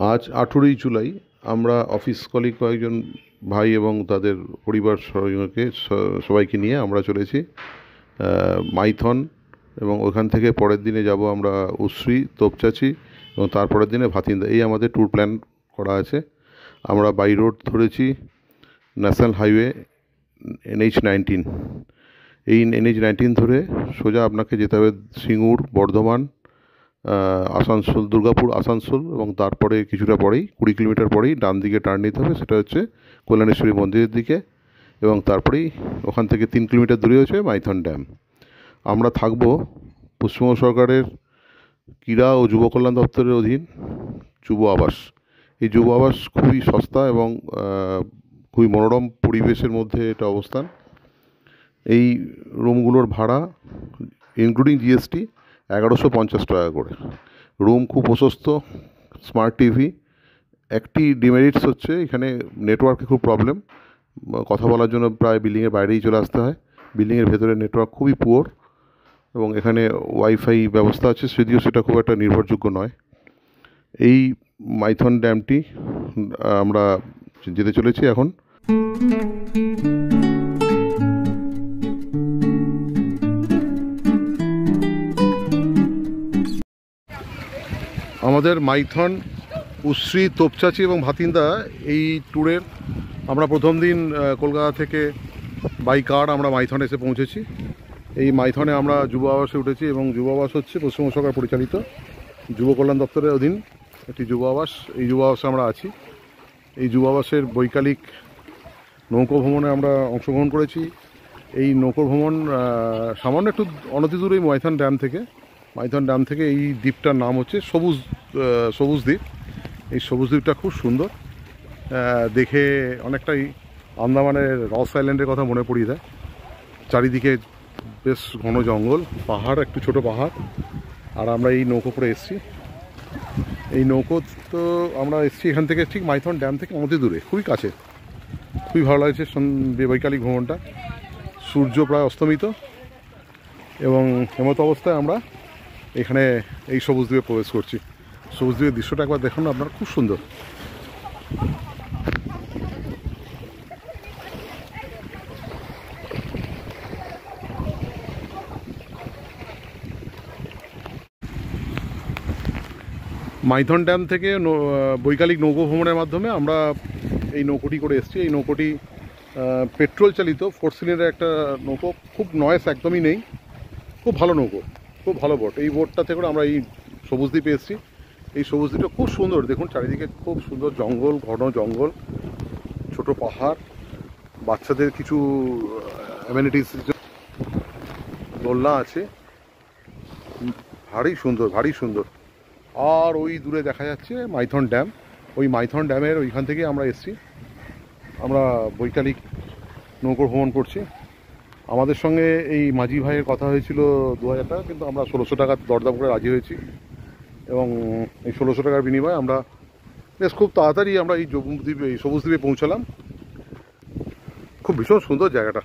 আজ 18ই জুলাই আমরা office colleague কয়েকজন ভাই এবং তাদের পরিবার সবাইকে সবাইকে নিয়ে আমরা চলেছি মাইথন, এবং ওখান থেকে পরের দিনে যাব আমরা উশ্রী, তোপচাচি এবং তারপরের দিনে ভাতিন্দা। এই আমাদের ট্যুর প্ল্যান করা আছে। আমরা বাই রোড ধরেছি ন্যাশনাল হাইওয়ে NH-19। এই NH-19 ধরে সোজা আপনাকে যেতে হবে সিঙ্গুর, বর্ধমান, আসানসোল, দুর্গাপুর, আসানসোল, এবং তারপরে কিছুটা পরেই 20 কিলোমিটার পরেই ডান দিকে টার্ন নিতে হবে, সেটা হচ্ছে কল্যাণেশ্বরী মন্দিরের দিকে, এবং তারপরেই ওখান থেকে 3 কিলোমিটার দূরে হচ্ছে মাইথন ড্যাম। আমরা থাকব পশ্চিমবঙ্গ সরকারের ক্রীড়া ও যুব কল্যাণ দপ্তরের অধীন যুব আবাস। এই যুব আবাস খুবই সস্তা এবং খুবই মনোরম পরিবেশের মধ্যে এটা অবস্থান। এই রুমগুলোর ভাড়া ইনক্লুডিং GST 1150 টাকা করে। রুম খুব প্রশস্ত, স্মার্ট টিভি। একটি ডিমেরিটস হচ্ছে এখানে নেটওয়ার্কে খুব প্রবলেম, কথা বলার জন্য প্রায় বিল্ডিংয়ের বাইরেই চলে আসতে হয়। বিল্ডিংয়ের ভেতরে নেটওয়ার্ক খুবই পুয়ার, এবং এখানে ওয়াইফাই ব্যবস্থা আছে, যদিও সেটা খুব একটা নির্ভরযোগ্য নয়। এই মাইথন ড্যামটি আমরা যেতে চলেছি এখন। আমাদের মাইথন, উশ্রী, তোপচাচি এবং ভাতিন্দা এই ট্যুরের আমরা প্রথম দিন কলকাতা থেকে বাই কার আমরা মাইথনে এসে পৌঁছেছি। এই মাইথনে আমরা যুব আবাসে উঠেছি, এবং যুব আবাস হচ্ছে পশ্চিমবঙ্গ সরকার পরিচালিত যুব কল্যাণ দপ্তরের অধীন একটি যুব আবাস। এই যুব আবাসে আমরা আছি। এই যুব আবাসের বৈকালিক নৌকো ভ্রমণে আমরা অংশগ্রহণ করেছি। এই নৌকো ভ্রমণ সামান্য একটু অনতি দূরে মাইথন ড্যাম থেকে। মাইথন ড্যাম থেকে এই দ্বীপটার নাম হচ্ছে সবুজ দ্বীপ। এই সবুজ দ্বীপটা খুব সুন্দর, দেখে অনেকটাই আন্দামানের রস আইল্যান্ডের কথা মনে পড়িয়ে দেয়। চারিদিকে বেশ ঘন জঙ্গল, পাহাড়, একটু ছোট পাহাড়। আর আমরা এই নৌকো করে এসেছি। এই নৌকো তো আমরা এসেছি এখান থেকে ঠিক মাইথন ড্যাম থেকে অনতি দূরে, খুবই কাছে। খুবই ভালো লাগছে বৈকালিক ভ্রমণটা। সূর্য প্রায় অস্তমিত, এবং এমত অবস্থায় আমরা এখানে এই সবুজ দ্বীপে প্রবেশ করছি। সবুজ দ্বীপের দৃশ্যটা একবার দেখুন আপনারা, খুব সুন্দর। মাইথন ড্যাম থেকে বৈকালিক নৌকো ভ্রমণের মাধ্যমে আমরা এই নৌকোটি করে এসেছি। এই নৌকোটি পেট্রোল চালিত 4 সিলিন্ডার একটা নৌকো, খুব নয়েস একদমই নেই, খুব ভালো নৌকো, খুব ভালো বোট। এই বোটটাতে করে আমরা এই সবুজ দ্বীপে এসেছি। এই সবুজ দ্বীপটা খুব সুন্দর, দেখুন চারিদিকে খুব সুন্দর জঙ্গল, ঘন জঙ্গল, ছোট পাহাড়, বাচ্চাদের কিছু অ্যামেনিটিস দোলনা আছে, ভারী সুন্দর, ভারী সুন্দর। আর ওই দূরে দেখা যাচ্ছে মাইথন ড্যাম। ওই মাইথন ড্যামের ওইখান থেকে আমরা এসেছি। আমরা বৈকালিক নৌকো ভ্রমণ করছি। আমাদের সঙ্গে এই মাঝি ভাইয়ের কথা হয়েছিল 2000 টাকা, কিন্তু আমরা 1600 টাকা দরদাম করে রাজি হয়েছি, এবং এই 1600 টাকার বিনিময়ে আমরা বেশ খুব তাড়াতাড়ি আমরা এই সবুজ দ্বীপে পৌঁছালাম। খুব ভীষণ সুন্দর জায়গাটা।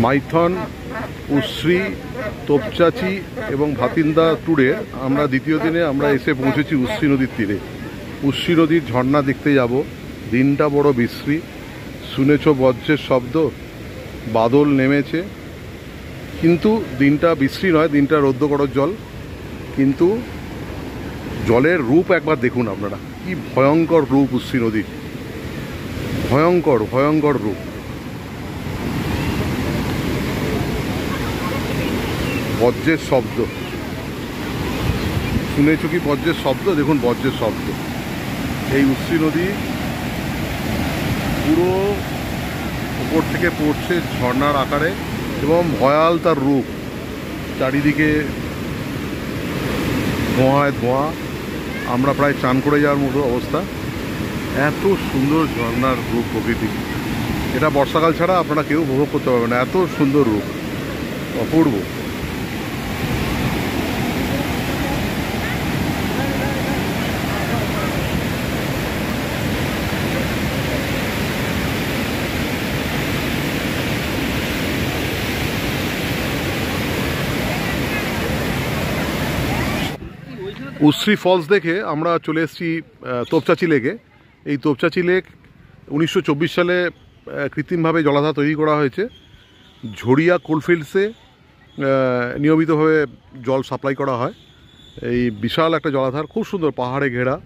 মাইথন, উশ্রী, তোপচাচি এবং ভাতিন্দা ট্যুরে আমরা দ্বিতীয় দিনে আমরা এসে পৌঁছেছি উশ্রী নদীর তীরে। উশ্রী নদীর ঝর্ণা দেখতে যাব। দিনটা বড় বিশ্রী, শুনেছ বজ্রের শব্দ, বাদল নেমেছে, কিন্তু দিনটা বিশ্রী নয়, দিনটা রৌদ্র করার জল। কিন্তু জলের রূপ একবার দেখুন আপনারা, কি ভয়ঙ্কর রূপ উশ্রী নদীর, ভয়ঙ্কর ভয়ঙ্কর রূপ। বজ্রের শব্দ, শুনেছ কি বজ্রের শব্দ? দেখুন বজ্রের শব্দ। এই উশ্রী নদী পুরো উপর থেকে পড়ছে ঝর্ণার আকারে এবং ভয়াল তার রূপ। চারিদিকে ধোঁয়ায় ধোঁয়া, আমরা প্রায় চান করে যাওয়ার মতো অবস্থা। এত সুন্দর ঝর্ণার রূপ প্রকৃতি, এটা বর্ষাকাল ছাড়া আপনারা কেউ উপভোগ করতে পারবেন না, এত সুন্দর রূপ, অপূর্ব। উশ্রী ফলস দেখে আমরা চলে এসেছি তোপচাচি লেকে। এই তোপচাচি লেক 1924 সালে কৃত্রিমভাবে জলাধার তৈরি করা হয়েছে। ঝরিয়া কোলফিল্ডসে নিয়মিতভাবে জল সাপ্লাই করা হয়। এই বিশাল একটা জলাধার, খুব সুন্দর, পাহাড়ে ঘেরা,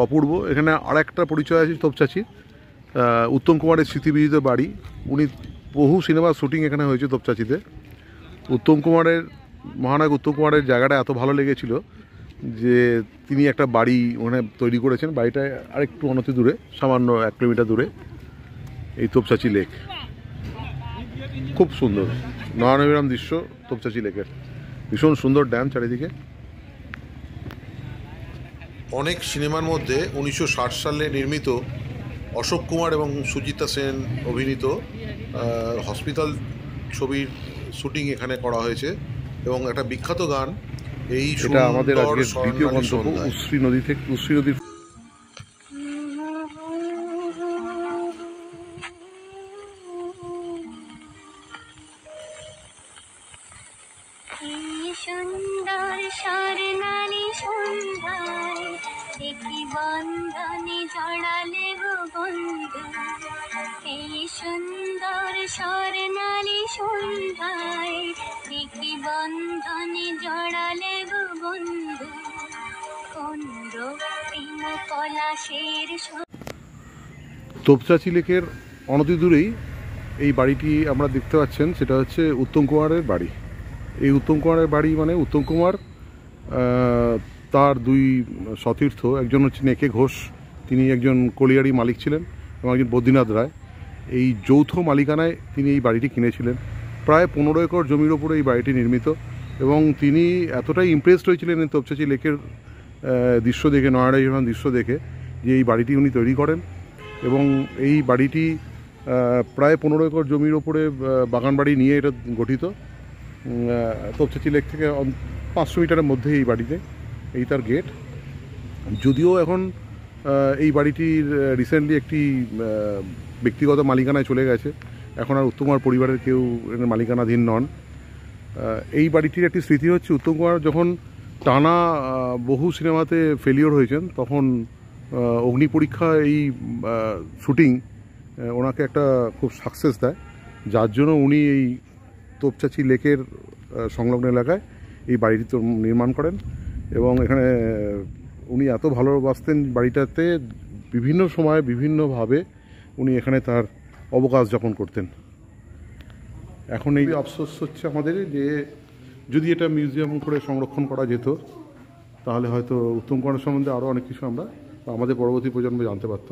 অপূর্ব। এখানে আরেকটা পরিচয় আছে তোপচাচির, উত্তম কুমারের স্মৃতিবিদিত বাড়ি। উনি বহু সিনেমার শ্যুটিং এখানে হয়েছে তোপচাচিতে। মহানায়ক উত্তম কুমারের জায়গাটা এত ভালো লেগেছিল যে তিনি একটা বাড়ি ওখানে তৈরি করেছেন। বাড়িটা আরেকটু অনতি দূরে, সামান্য 1 কিলোমিটার দূরে এই তোপচাচি লেক। খুব সুন্দর নয়নাভিরাম দৃশ্য তোপচাচি লেকের, ভীষণ সুন্দর ড্যাম চারিদিকে। অনেক সিনেমার মধ্যে 1960 সালে নির্মিত অশোক কুমার এবং সুজিতা সেন অভিনীত হসপিটাল ছবির শ্যুটিং এখানে করা হয়েছে এবং একটা বিখ্যাত গান এই, এটা আমাদের আজকের দ্বিতীয় গন্তব্য উশ্রী নদী থেকে। উশ্রী নদীর সুন্দর স্বর্ণালী সন্ধ্যায় দেখি বন্ধনে জড়ালে গো বন্ধু, এই সুন্দর স্বর্ণালী সন্ধ্যায় দেখি বন্ধনে জড়ালে গো বন্ধু, কোন রক্তিম পলাশের। তোপচাচি লেকের অনতি দূরেই এই বাড়িটি আমরা দেখতে পাচ্ছেন, সেটা হচ্ছে উত্তম কুমারের বাড়ি। এই উত্তম কুমারের বাড়ি মানে উত্তম কুমার, তার 2 সতীর্থ, একজন হচ্ছে নেকে ঘোষ, তিনি একজন কলিয়ারি মালিক ছিলেন, এবং একজন বদ্রীনাথ রায়। এই যৌথ মালিকানায় তিনি এই বাড়িটি কিনেছিলেন। প্রায় 15 একর জমির ওপরে এই বাড়িটি নির্মিত, এবং তিনি এতটাই ইমপ্রেসড হয়েছিলেন এই তোপচাচি লেকের দৃশ্য দেখে, নয়নাভিরাম দৃশ্য দেখে, যে এই বাড়িটি উনি তৈরি করেন। এবং এই বাড়িটি প্রায় 15 একর জমির ওপরে বাগান বাড়ি নিয়ে এটা গঠিত। তোপচাচি লেক থেকে 500 মিটারের মধ্যে এই বাড়িতে, এই তার গেট। যদিও এখন এই বাড়িটির রিসেন্টলি একটি ব্যক্তিগত মালিকানায় চলে গেছে, এখন আর উত্তম কুমার পরিবারের কেউ এর মালিকানাধীন নন। এই বাড়িটির একটি স্মৃতি হচ্ছে, উত্তম কুমার যখন টানা বহু সিনেমাতে ফেলিওর হয়েছেন, তখন অগ্নি পরীক্ষা এই শ্যুটিং ওনাকে একটা খুব সাকসেস দেয়, যার জন্য উনি এই তোপচাচি লেকের সংলগ্ন এলাকায় এই বাড়িটি নির্মাণ করেন। এবং এখানে উনি এত ভালোবাসতেন বাড়িটাতে, বিভিন্ন সময় বিভিন্নভাবে উনি এখানে তার অবকাশ যাপন করতেন। এখন এই আফসোস হচ্ছে আমাদের যে যদি এটা মিউজিয়াম করে সংরক্ষণ করা যেত, তাহলে হয়তো উত্তম কুমারের সম্বন্ধে আরও অনেক কিছু আমরা আমাদের পরবর্তী প্রজন্ম জানতে পারত।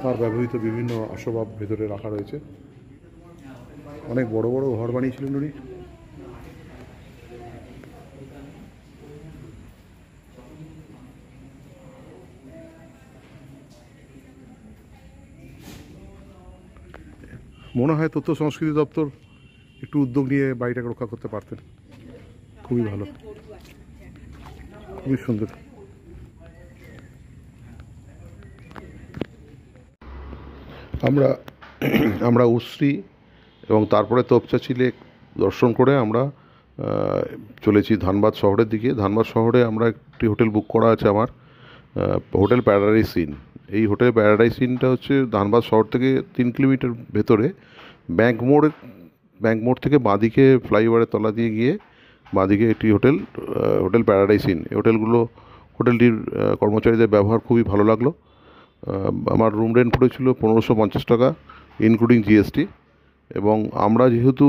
তার ব্যবহৃত বিভিন্ন আসবাব ভেতরে রাখা রয়েছে। অনেক বড় বড় ঘর বানিয়েছিলেন উনি। মনে হয় তথ্য সংস্কৃতি দপ্তর একটু উদ্যোগ নিয়ে বাড়িটাকে রক্ষা করতে পারতেন। খুবই ভালো, খুবই সুন্দর। আমরা আমরা উশ্রী এবং তারপরে তোপচাঁচি লেক দর্শন করে আমরা চলেছি ধানবাদ শহরের দিকে। ধানবাদ শহরে আমরা একটি হোটেল বুক করা আছে আমার, হোটেল প্যারাডাইস ইন। এই হোটেল প্যারাডাইস ইনটা হচ্ছে ধানবাদ শহর থেকে 3 কিলোমিটার ভেতরে, ব্যাঙ্ক মোড় থেকে বাঁদিকে ফ্লাইওভারের তলা দিয়ে গিয়ে বাঁদিকে একটি হোটেল প্যারাডাইস ইন। এই হোটেলটির কর্মচারীদের ব্যবহার খুবই ভালো লাগলো। আমার রুম রেন্ট পড়েছিল 1550 টাকা ইনক্লুডিং জিএসটি। এবং আমরা যেহেতু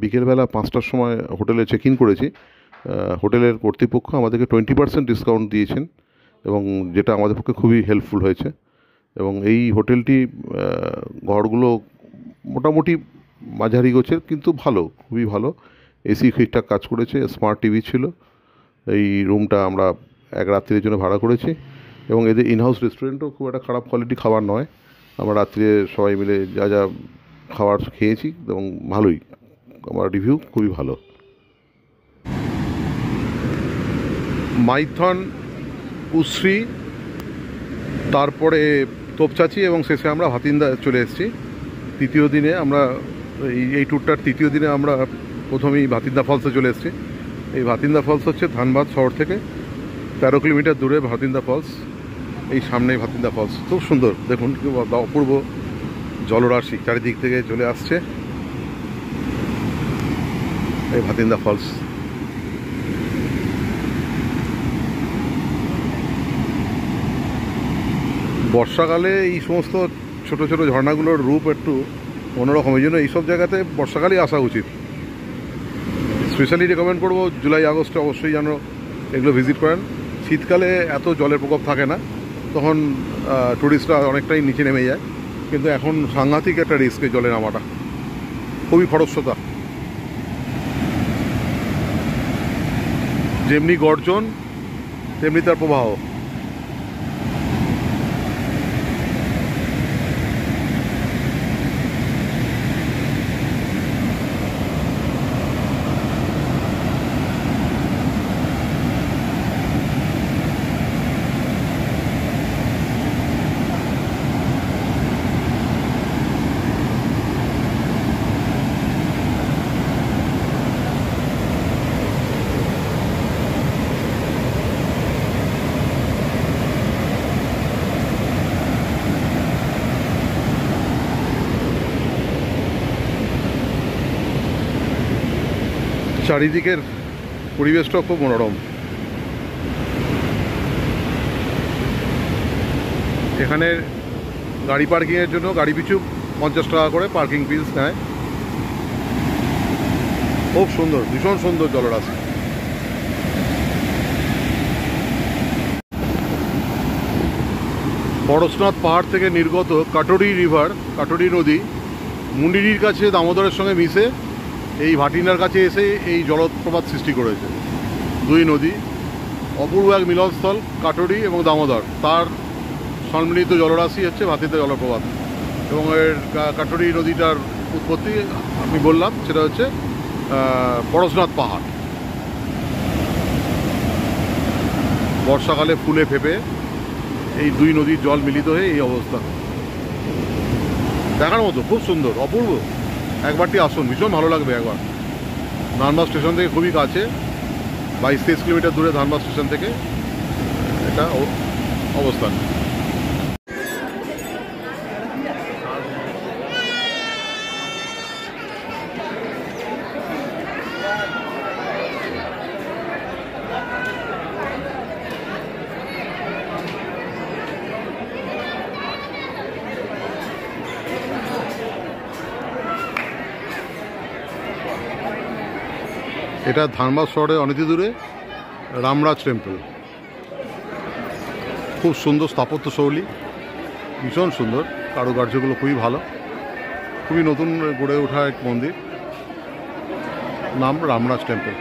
বিকেলবেলা 5টার সময় হোটেলে চেক ইন করেছি, হোটেলের কর্তৃপক্ষ আমাদেরকে 20% ডিসকাউন্ট দিয়েছেন, এবং যেটা আমাদের পক্ষে খুবই হেল্পফুল হয়েছে। এবং এই হোটেলটি ঘরগুলো মোটামুটি মাঝারি গোছের, কিন্তু খুবই ভালো। এসি ঠিকঠাক কাজ করেছে, স্মার্ট টিভি ছিল। এই রুমটা আমরা এক রাত্রির জন্য ভাড়া করেছি, এবং এদের ইনহাউস রেস্টুরেন্টও খুব একটা খারাপ কোয়ালিটি খাবার নয়। আমরা রাত্রে সবাই মিলে যা খাবার খেয়েছি এবং ভালোই, আমার রিভিউ খুবই ভালো। মাইথন, উশ্রী, তারপরে তোপচাঁচি এবং শেষে আমরা ভাতিন্দা চলে এসেছি। তৃতীয় দিনে আমরা এই ট্যুরটার তৃতীয় দিনে আমরা প্রথমেই ভাতিন্দা ফলসে চলে এসেছি। এই ভাতিন্দা ফলস হচ্ছে ধানবাদ শহর থেকে 13 কিলোমিটার দূরে ভাতিন্দা ফলস। এই সামনেই ভাতিন্দা ফলস, খুব সুন্দর, দেখুন কি অপূর্ব জলরাশি চারিদিক থেকে চলে আসছে। এই ভাতিন্দা ফলস। বর্ষাকালে এই সমস্ত ছোট ছোট ঝর্ণাগুলোর রূপ একটু অন্যরকম, এই জন্য এইসব জায়গাতে বর্ষাকালেই আসা উচিত। স্পেশালি রেকমেন্ড করবো জুলাই আগস্টে অবশ্যই যেন এগুলো ভিজিট করেন। শীতকালে এত জলের প্রকোপ থাকে না, তখন টুরিস্টরা অনেকটাই নিচে নেমে যায়, কিন্তু এখন সাংঘাতিক একটা রিস্কে জলে নামাটা, খুবই খরস্রোতা। যেমনি গর্জন তেমনি তার প্রবাহ। চারিদিকের পরিবেশটা খুব মনোরম। এখানে গাড়ি পার্কিংয়ের জন্য গাড়ি পিছু 50 টাকা করে পার্কিং ফিস নেয়। খুব সুন্দর, ভীষণ সুন্দর জলরাশি। পরশনাথ পাহাড় থেকে নির্গত কাটরি নদী মুন্ডিরির কাছে দামোদরের সঙ্গে মিশে এই ভাটিন্ডার কাছে এসে এই জলপ্রপাত সৃষ্টি করেছে। দুই নদী, অপূর্ব এক মিলনস্থল, কাটরি এবং দামোদর, তার সম্মিলিত জলরাশি হচ্ছে ভাতিন্দা জলপ্রপাত। এবং এর কাটরি নদীটার উৎপত্তি আমি বললাম, সেটা হচ্ছে পরশনাথ পাহাড়। বর্ষাকালে ফুলে ফেপে এই দুই নদীর জল মিলিত হয়ে এই অবস্থা, দেখার মতো, খুব সুন্দর, অপূর্ব। একবারটি আসুন, ভীষণ ভালো লাগবে। একবার ধানবাদ স্টেশন থেকে খুবই কাছে, 22-23 কিলোমিটার দূরে ধানবাদ স্টেশন থেকে এটা অবস্থান। এটা ধানবাদ শহরে অনেক দূরে রামরাজ টেম্পল, খুব সুন্দর স্থাপত্য শৈলী, ভীষণ সুন্দর, কারুকার্যগুলো খুবই ভালো, খুবই নতুন গড়ে ওঠা এক মন্দির, নাম রামরাজ টেম্পল।